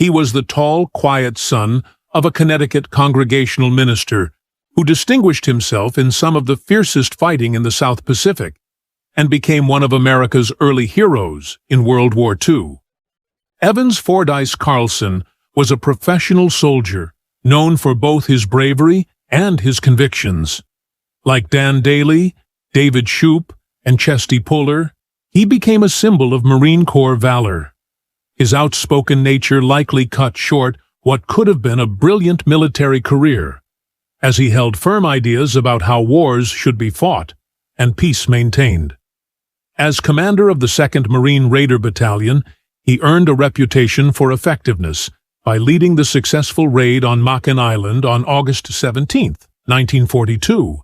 He was the tall, quiet son of a Connecticut Congregational minister who distinguished himself in some of the fiercest fighting in the South Pacific and became one of America's early heroes in World War II. Evans Carlson was a professional soldier known for both his bravery and his convictions. Like Dan Daly, David Shoup, and Chesty Puller, he became a symbol of Marine Corps valor. His outspoken nature likely cut short what could have been a brilliant military career, as he held firm ideas about how wars should be fought and peace maintained. As commander of the 2nd Marine Raider Battalion, he earned a reputation for effectiveness by leading the successful raid on Makin Island on August 17, 1942,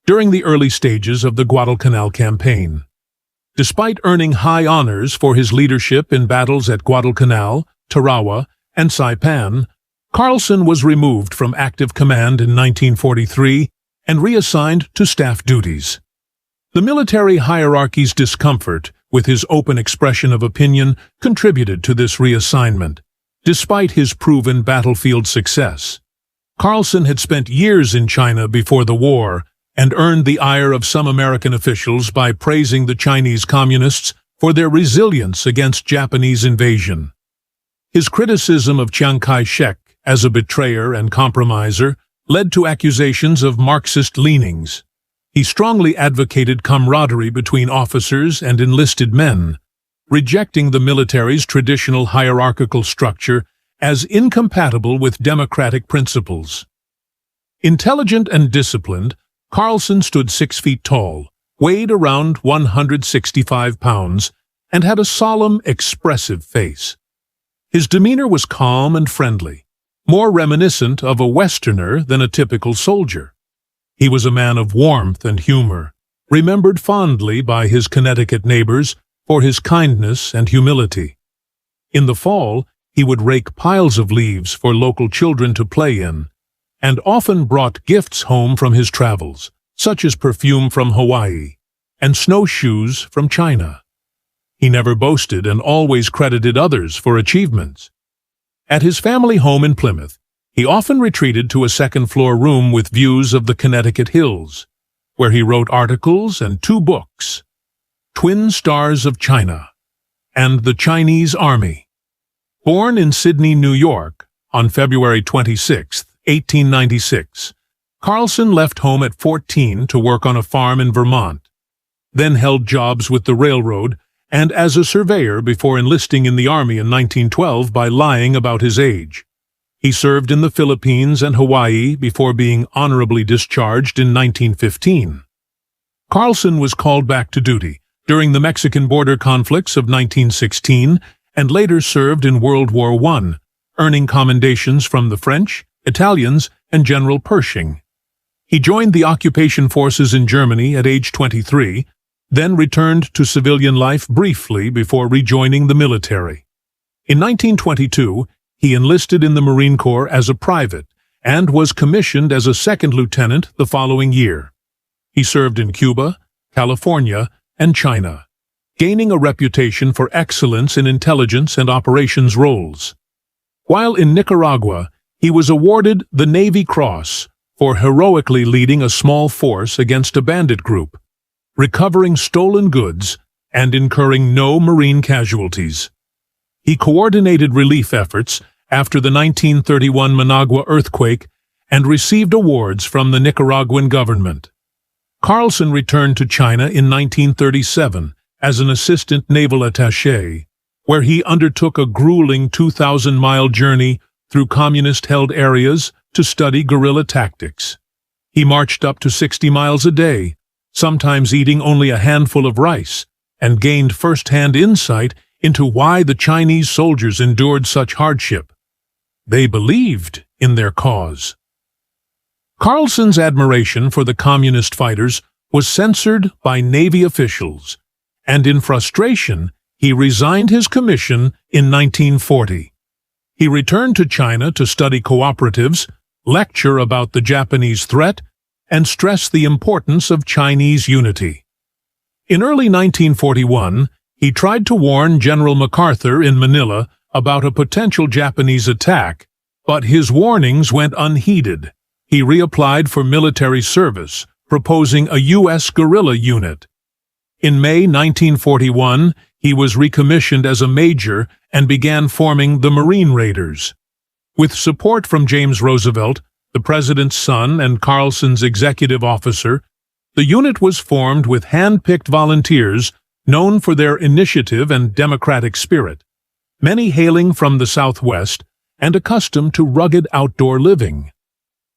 during the early stages of the Guadalcanal campaign. Despite earning high honors for his leadership in battles at Guadalcanal, Tarawa, and Saipan, Carlson was removed from active command in 1943 and reassigned to staff duties. The military hierarchy's discomfort with his open expression of opinion contributed to this reassignment. Despite his proven battlefield success, Carlson had spent years in China before the war and earned the ire of some American officials by praising the Chinese communists for their resilience against Japanese invasion. His criticism of Chiang Kai-shek as a betrayer and compromiser led to accusations of Marxist leanings. He strongly advocated camaraderie between officers and enlisted men, rejecting the military's traditional hierarchical structure as incompatible with democratic principles. Intelligent and disciplined, Carlson stood 6 feet tall, weighed around 165 pounds, and had a solemn, expressive face. His demeanor was calm and friendly, more reminiscent of a Westerner than a typical soldier. He was a man of warmth and humor, remembered fondly by his Connecticut neighbors for his kindness and humility. In the fall, he would rake piles of leaves for local children to play in, and often brought gifts home from his travels, such as perfume from Hawaii and snowshoes from China. He never boasted and always credited others for achievements. At his family home in Plymouth, he often retreated to a second-floor room with views of the Connecticut hills, where he wrote articles and 2 books, Twin Stars of China and The Chinese Army. Born in Sydney, New York, on February 26, 1896, Carlson left home at 14 to work on a farm in Vermont, then held jobs with the railroad and as a surveyor before enlisting in the Army in 1912 by lying about his age. He served in the Philippines and Hawaii before being honorably discharged in 1915. Carlson was called back to duty during the Mexican border conflicts of 1916 and later served in World War I, earning commendations from the French, Italians, and General Pershing. He joined the occupation forces in Germany at age 23, then returned to civilian life briefly before rejoining the military. In 1922, he enlisted in the Marine Corps as a private and was commissioned as a 2nd lieutenant the following year. He served in Cuba, California, and China, gaining a reputation for excellence in intelligence and operations roles. While in Nicaragua, he was awarded the Navy Cross for heroically leading a small force against a bandit group, recovering stolen goods, and incurring no Marine casualties. He coordinated relief efforts after the 1931 Managua earthquake and received awards from the Nicaraguan government. Carlson returned to China in 1937 as an assistant naval attaché, where he undertook a grueling 2,000-mile journey through communist-held areas to study guerrilla tactics. He marched up to 60 miles a day, sometimes eating only a handful of rice, and gained first-hand insight into why the Chinese soldiers endured such hardship. They believed in their cause. Carlson's admiration for the communist fighters was censored by Navy officials, and in frustration, he resigned his commission in 1940. He returned to China to study cooperatives, lecture about the Japanese threat, and stress the importance of Chinese unity. In early 1941, he tried to warn General MacArthur in Manila about a potential Japanese attack, but his warnings went unheeded. He reapplied for military service, proposing a U.S. guerrilla unit. In May 1941, he was recommissioned as a major and began forming the Marine Raiders. With support from James Roosevelt, the president's son and Carlson's executive officer, the unit was formed with hand-picked volunteers known for their initiative and democratic spirit, many hailing from the Southwest and accustomed to rugged outdoor living.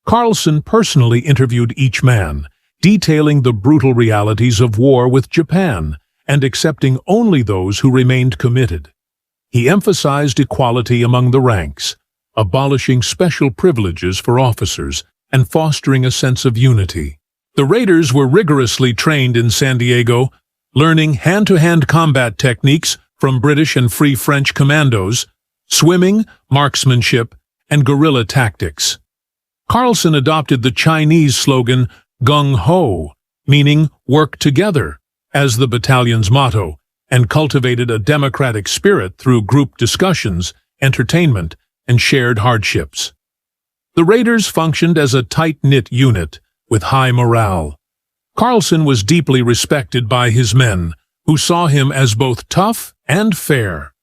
Carlson personally interviewed each man, detailing the brutal realities of war with Japan and accepting only those who remained committed. He emphasized equality among the ranks, abolishing special privileges for officers and fostering a sense of unity. The Raiders were rigorously trained in San Diego, learning hand-to-hand combat techniques from British and Free French commandos, swimming, marksmanship, and guerrilla tactics. Carlson adopted the Chinese slogan Gung Ho, meaning work together, as the battalion's motto, and cultivated a democratic spirit through group discussions, entertainment, and shared hardships. The Raiders functioned as a tight-knit unit with high morale. Carlson was deeply respected by his men, who saw him as both tough and fair.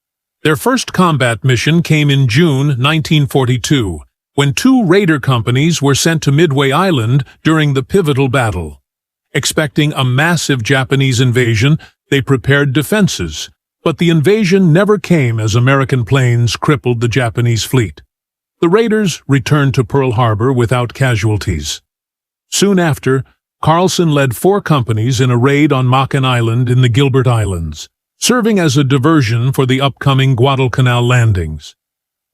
Their first combat mission came in June 1942, when 2 Raider companies were sent to Midway Island during the pivotal battle. Expecting a massive Japanese invasion, they prepared defenses, but the invasion never came as American planes crippled the Japanese fleet. The Raiders returned to Pearl Harbor without casualties. Soon after, Carlson led 4 companies in a raid on Makin Island in the Gilbert Islands, serving as a diversion for the upcoming Guadalcanal landings.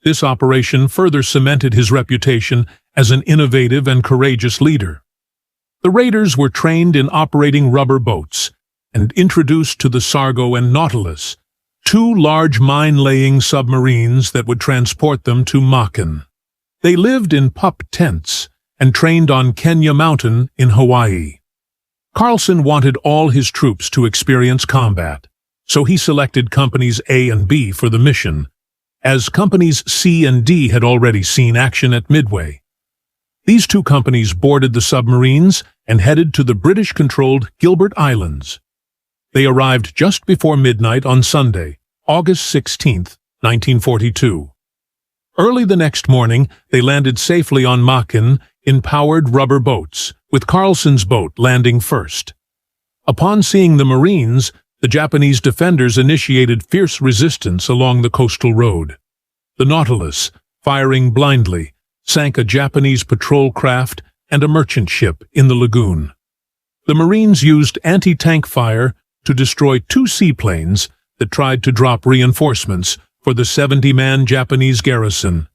This operation further cemented his reputation as an innovative and courageous leader. The Raiders were trained in operating rubber boats and introduced to the Sargo and Nautilus, 2 large mine-laying submarines that would transport them to Makin. They lived in pup tents and trained on Kenya Mountain in Hawaii. Carlson wanted all his troops to experience combat, so he selected Companies A and B for the mission, as Companies C and D had already seen action at Midway. These 2 companies boarded the submarines and headed to the British-controlled Gilbert Islands. They arrived just before midnight on Sunday, August 16, 1942. Early the next morning, they landed safely on Makin in powered rubber boats, with Carlson's boat landing first. Upon seeing the Marines, the Japanese defenders initiated fierce resistance along the coastal road. The Nautilus, firing blindly, sank a Japanese patrol craft and a merchant ship in the lagoon. The Marines used anti-tank fire to destroy 2 seaplanes that tried to drop reinforcements for the 70-man Japanese garrison.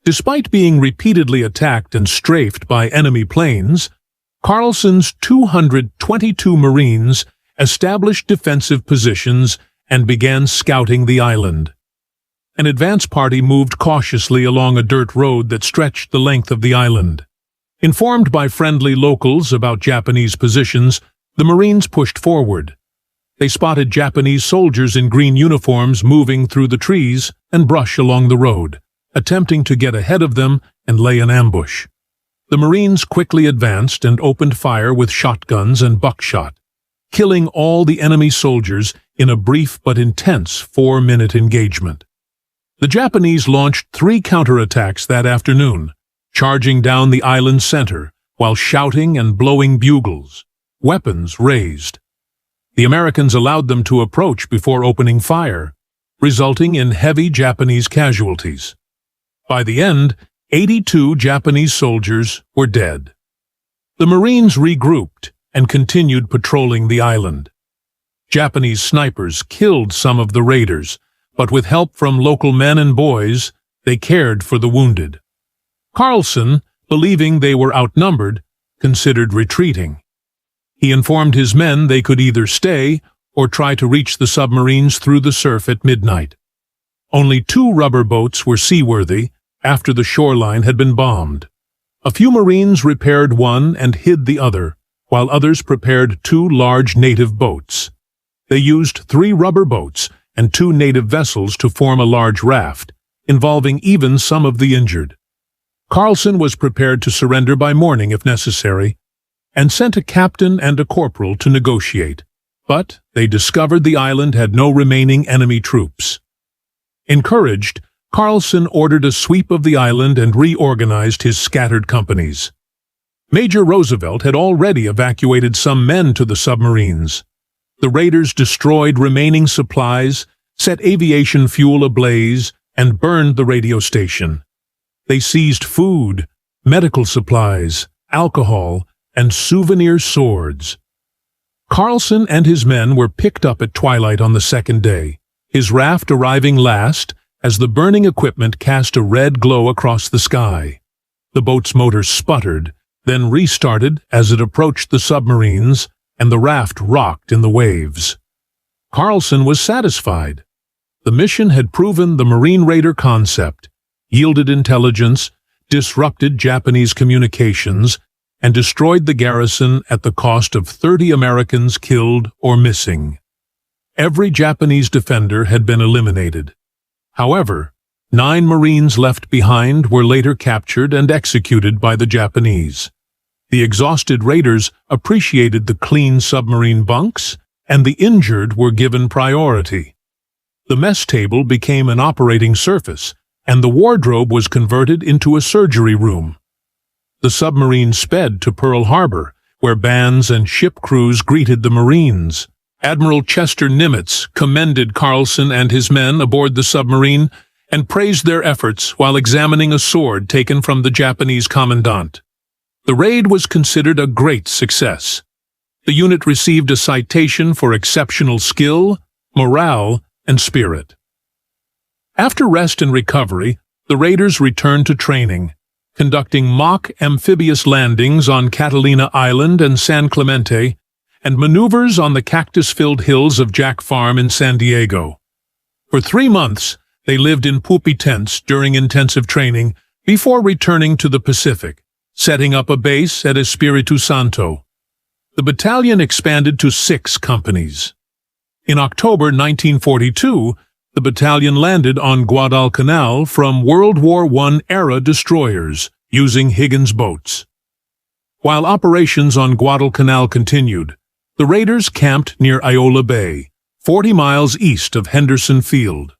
Despite being repeatedly attacked and strafed by enemy planes, Carlson's 222 Marines established defensive positions and began scouting the island. An advance party moved cautiously along a dirt road that stretched the length of the island. Informed by friendly locals about Japanese positions, the Marines pushed forward. They spotted Japanese soldiers in green uniforms moving through the trees and brush along the road, attempting to get ahead of them and lay an ambush. The Marines quickly advanced and opened fire with shotguns and buckshot, killing all the enemy soldiers in a brief but intense 4-minute engagement. The Japanese launched 3 counterattacks that afternoon, charging down the island's center while shouting and blowing bugles, weapons raised. The Americans allowed them to approach before opening fire, resulting in heavy Japanese casualties. By the end, 82 Japanese soldiers were dead. The Marines regrouped and continued patrolling the island. Japanese snipers killed some of the raiders, but with help from local men and boys, they cared for the wounded. Carlson, believing they were outnumbered, considered retreating. He informed his men they could either stay or try to reach the submarines through the surf at midnight. Only 2 rubber boats were seaworthy after the shoreline had been bombed. A few Marines repaired one and hid the other, while others prepared 2 large native boats. They used 3 rubber boats and 2 native vessels to form a large raft, involving even some of the injured. Carlson was prepared to surrender by morning if necessary, and sent a captain and a corporal to negotiate, but they discovered the island had no remaining enemy troops. Encouraged, Carlson ordered a sweep of the island and reorganized his scattered companies. Major Roosevelt had already evacuated some men to the submarines. The raiders destroyed remaining supplies, set aviation fuel ablaze, and burned the radio station. They seized food, medical supplies, alcohol, and souvenir swords. Carlson and his men were picked up at twilight on the second day, his raft arriving last as the burning equipment cast a red glow across the sky. The boat's motor sputtered, then restarted as it approached the submarines, and the raft rocked in the waves. Carlson was satisfied. The mission had proven the Marine Raider concept, yielded intelligence, disrupted Japanese communications, and destroyed the garrison at the cost of 30 Americans killed or missing. Every Japanese defender had been eliminated. However, 9 Marines left behind were later captured and executed by the Japanese. The exhausted raiders appreciated the clean submarine bunks, and the injured were given priority. The mess table became an operating surface, and the wardrobe was converted into a surgery room. The submarine sped to Pearl Harbor, where bands and ship crews greeted the Marines. Admiral Chester Nimitz commended Carlson and his men aboard the submarine and praised their efforts while examining a sword taken from the Japanese commandant. The raid was considered a great success. The unit received a citation for exceptional skill, morale, and spirit. After rest and recovery, the raiders returned to training, conducting mock amphibious landings on Catalina Island and San Clemente, and maneuvers on the cactus-filled hills of Jack Farm in San Diego. For 3 months, they lived in poopy tents during intensive training before returning to the Pacific, setting up a base at Espiritu Santo. The battalion expanded to 6 companies. In October 1942, the battalion landed on Guadalcanal from World War I-era destroyers, using Higgins boats. While operations on Guadalcanal continued, the raiders camped near Iola Bay, 40 miles east of Henderson Field.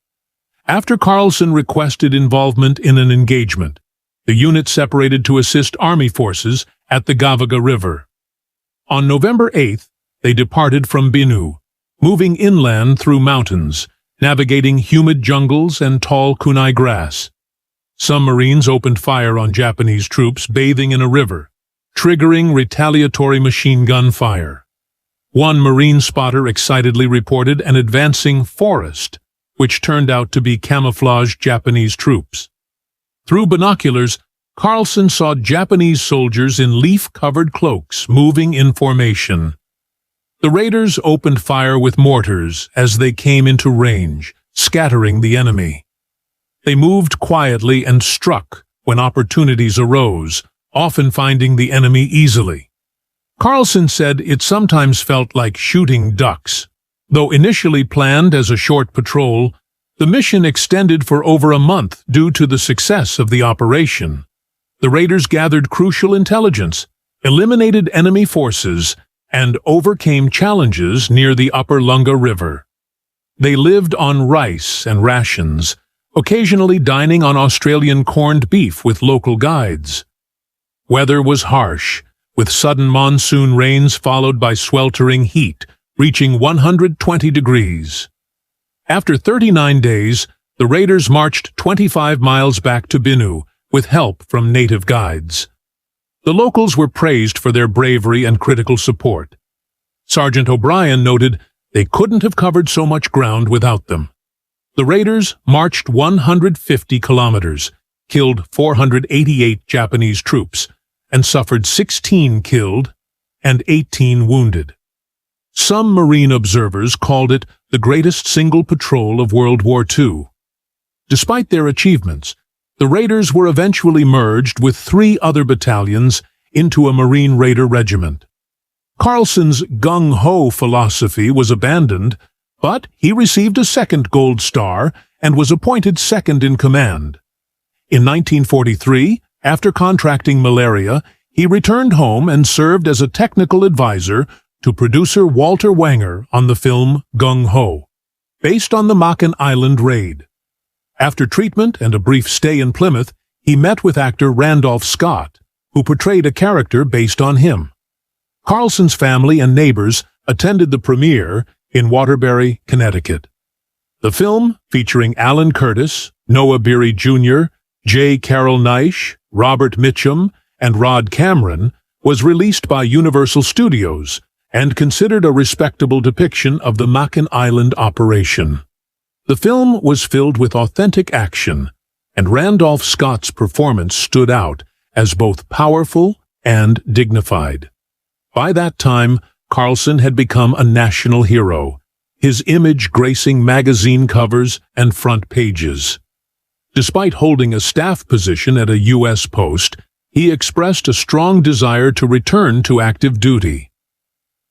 After Carlson requested involvement in an engagement, the unit separated to assist Army forces at the Gavaga River. On November 8th, they departed from Binu, moving inland through mountains, navigating humid jungles and tall kunai grass. Some Marines opened fire on Japanese troops bathing in a river, triggering retaliatory machine gun fire. One Marine spotter excitedly reported an advancing forest, which turned out to be camouflaged Japanese troops. Through binoculars, Carlson saw Japanese soldiers in leaf-covered cloaks moving in formation. The raiders opened fire with mortars as they came into range, scattering the enemy. They moved quietly and struck when opportunities arose, often finding the enemy easily. Carlson said it sometimes felt like shooting ducks. Though initially planned as a short patrol, the mission extended for over a month due to the success of the operation. The raiders gathered crucial intelligence, eliminated enemy forces, and overcame challenges near the upper Lunga River. They lived on rice and rations, occasionally dining on Australian corned beef with local guides. Weather was harsh, with sudden monsoon rains followed by sweltering heat, reaching 120 degrees. After 39 days, the raiders marched 25 miles back to Binu, with help from native guides. The locals were praised for their bravery and critical support. Sergeant O'Brien noted they couldn't have covered so much ground without them. The raiders marched 150 kilometers, killed 488 Japanese troops, and suffered 16 killed and 18 wounded. Some Marine observers called it the greatest single patrol of World War II. Despite their achievements, the raiders were eventually merged with 3 other battalions into a Marine Raider regiment. Carlson's gung-ho philosophy was abandoned, but he received a second Gold Star and was appointed second in command. In 1943, after contracting malaria, he returned home and served as a technical advisor to producer Walter Wanger on the film Gung Ho, based on the Makin Island raid. After treatment and a brief stay in Plymouth, he met with actor Randolph Scott, who portrayed a character based on him. Carlson's family and neighbors attended the premiere in Waterbury, Connecticut. The film, featuring Alan Curtis, Noah Beery Jr., J. Carroll Naish, Robert Mitchum, and Rod Cameron, was released by Universal Studios and considered a respectable depiction of the Makin Island operation. The film was filled with authentic action, and Randolph Scott's performance stood out as both powerful and dignified. By that time, Carlson had become a national hero, his image gracing magazine covers and front pages. Despite holding a staff position at a U.S. post, he expressed a strong desire to return to active duty.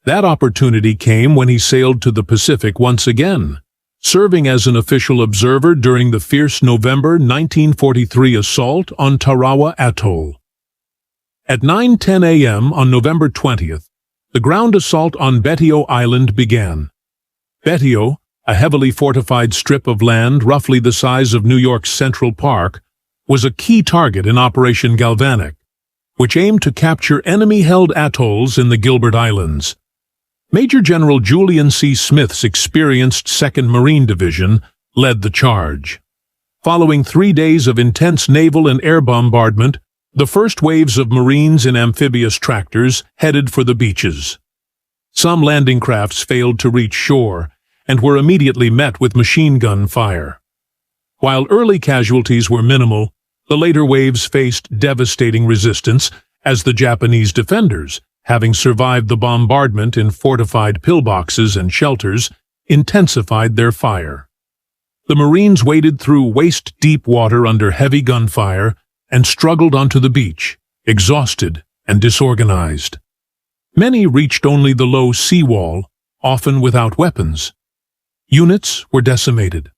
That opportunity came when he sailed to the Pacific once again, serving as an official observer during the fierce November 1943 assault on Tarawa Atoll. At 9:10 a.m. on November 20th, the ground assault on Betio Island began. Betio, a heavily fortified strip of land roughly the size of New York's Central Park, was a key target in Operation Galvanic, which aimed to capture enemy-held atolls in the Gilbert Islands. Major General Julian C. Smith's experienced 2nd Marine Division led the charge. Following 3 days of intense naval and air bombardment, the first waves of Marines in amphibious tractors headed for the beaches. Some landing crafts failed to reach shore and were immediately met with machine gun fire. While early casualties were minimal, the later waves faced devastating resistance as the Japanese defenders, having survived the bombardment in fortified pillboxes and shelters, intensified their fire. The Marines waded through waist-deep water under heavy gunfire and struggled onto the beach, exhausted and disorganized. Many reached only the low seawall, often without weapons. Units were decimated.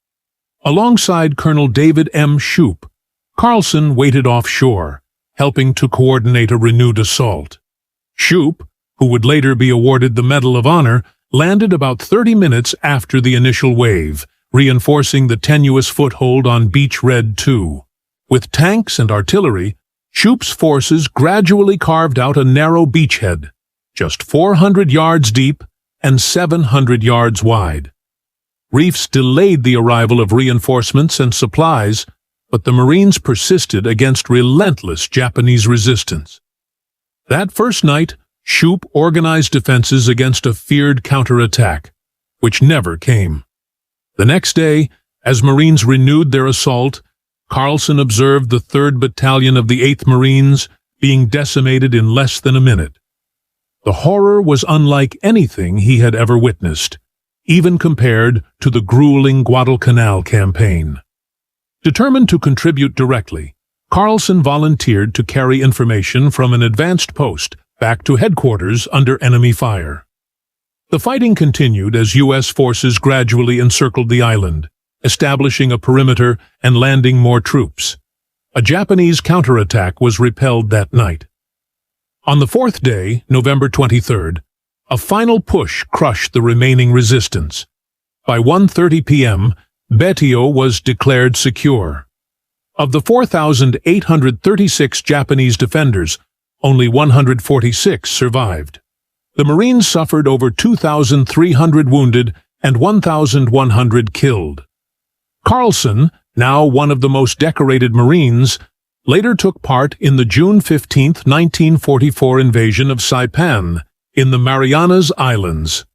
Alongside Colonel David M. Shoup, Carlson waited offshore, helping to coordinate a renewed assault. Shoup, who would later be awarded the Medal of Honor, landed about 30 minutes after the initial wave, reinforcing the tenuous foothold on Beach Red 2. With tanks and artillery, Shoup's forces gradually carved out a narrow beachhead, just 400 yards deep and 700 yards wide. Reefs delayed the arrival of reinforcements and supplies, but the Marines persisted against relentless Japanese resistance. That first night, Shoup organized defenses against a feared counterattack, which never came. The next day, as Marines renewed their assault, Carlson observed the 3rd Battalion of the 8th Marines being decimated in less than a minute. The horror was unlike anything he had ever witnessed, even compared to the grueling Guadalcanal campaign. Determined to contribute directly, Carlson volunteered to carry information from an advanced post back to headquarters under enemy fire. The fighting continued as U.S. forces gradually encircled the island, establishing a perimeter and landing more troops. A Japanese counterattack was repelled that night. On the 4th day, November 23rd, a final push crushed the remaining resistance. By 1:30 p.m., Betio was declared secure. Of the 4,836 Japanese defenders, only 146 survived. The Marines suffered over 2,300 wounded and 1,100 killed. Carlson, now one of the most decorated Marines, later took part in the June 15, 1944 invasion of Saipan in the Marianas Islands.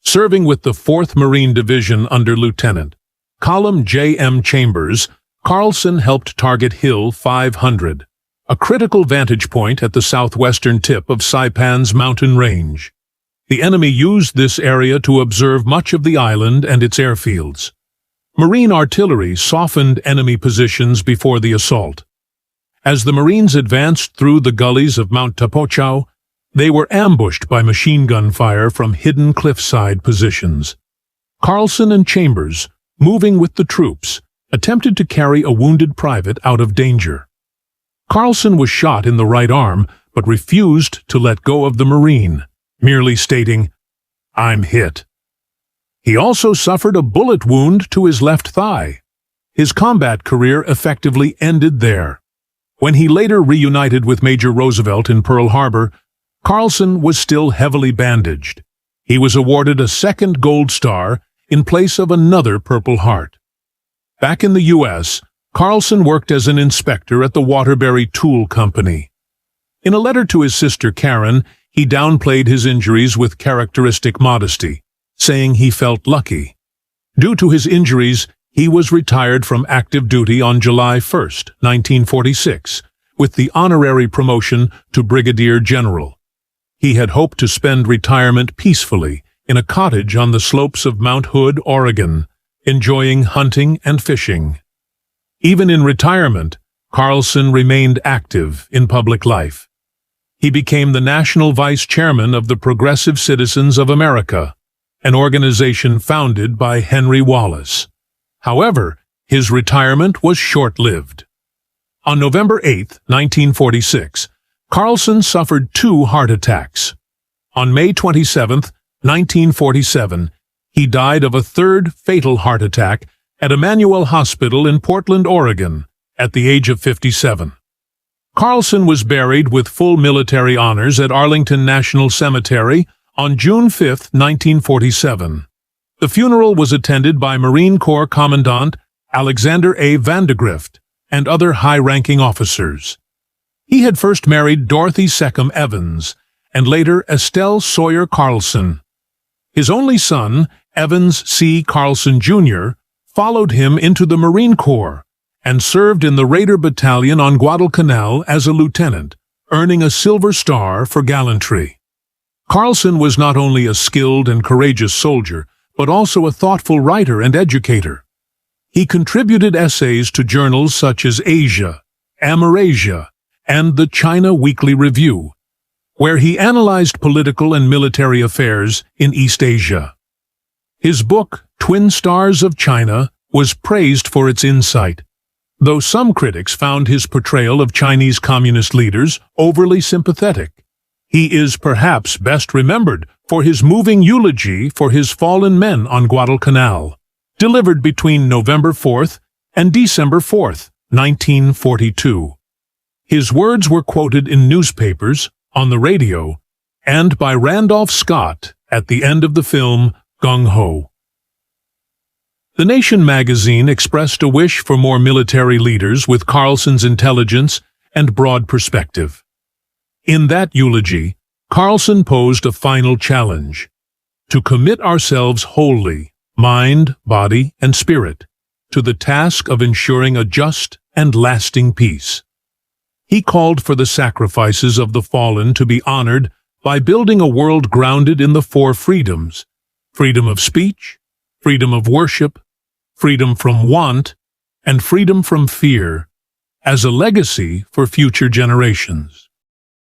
Serving with the 4th Marine Division under Lieutenant Colum J. M. Chambers, Carlson helped target Hill 500, a critical vantage point at the southwestern tip of Saipan's mountain range. The enemy used this area to observe much of the island and its airfields. Marine artillery softened enemy positions before the assault. As the Marines advanced through the gullies of Mount Tapochau, they were ambushed by machine gun fire from hidden cliffside positions. Carlson and Chambers, moving with the troops, attempted to carry a wounded private out of danger. Carlson was shot in the right arm, but refused to let go of the Marine, merely stating, "I'm hit." He also suffered a bullet wound to his left thigh. His combat career effectively ended there. When he later reunited with Major Roosevelt in Pearl Harbor, Carlson was still heavily bandaged. He was awarded a second Gold Star in place of another Purple Heart. Back in the U.S., Carlson worked as an inspector at the Waterbury Tool Company. In a letter to his sister Karen, he downplayed his injuries with characteristic modesty, saying he felt lucky. Due to his injuries, he was retired from active duty on July 1, 1946, with the honorary promotion to Brigadier General. He had hoped to spend retirement peacefully in a cottage on the slopes of Mount Hood, Oregon, enjoying hunting and fishing. Even in retirement, Carlson remained active in public life. He became the national vice chairman of the Progressive Citizens of America, an organization founded by Henry Wallace. However, his retirement was short-lived. On November 8, 1946, Carlson suffered 2 heart attacks. On May 27, 1947, he died of a third fatal heart attack at Emmanuel Hospital in Portland, Oregon, at the age of 57. Carlson was buried with full military honors at Arlington National Cemetery on June 5, 1947. The funeral was attended by Marine Corps Commandant Alexander A. Vandegrift and other high-ranking officers. He had first married Dorothy Seckham Evans and later Estelle Sawyer Carlson. His only son, Evans C. Carlson, Jr., followed him into the Marine Corps and served in the Raider Battalion on Guadalcanal as a lieutenant, earning a Silver Star for gallantry. Carlson was not only a skilled and courageous soldier, but also a thoughtful writer and educator. He contributed essays to journals such as Asia, Amerasia, and the China Weekly Review, where he analyzed political and military affairs in East Asia. His book, Twin Stars of China, was praised for its insight, though some critics found his portrayal of Chinese communist leaders overly sympathetic. He is perhaps best remembered for his moving eulogy for his fallen men on Guadalcanal, delivered between November 4th and December 4th, 1942. His words were quoted in newspapers, on the radio, and by Randolph Scott at the end of the film Gung Ho. The Nation magazine expressed a wish for more military leaders with Carlson's intelligence and broad perspective. In that eulogy, Carlson posed a final challenge: to commit ourselves wholly, mind, body, and spirit, to the task of ensuring a just and lasting peace. He called for the sacrifices of the fallen to be honored by building a world grounded in the 4 freedoms: freedom of speech, freedom of worship, freedom from want, and freedom from fear, as a legacy for future generations.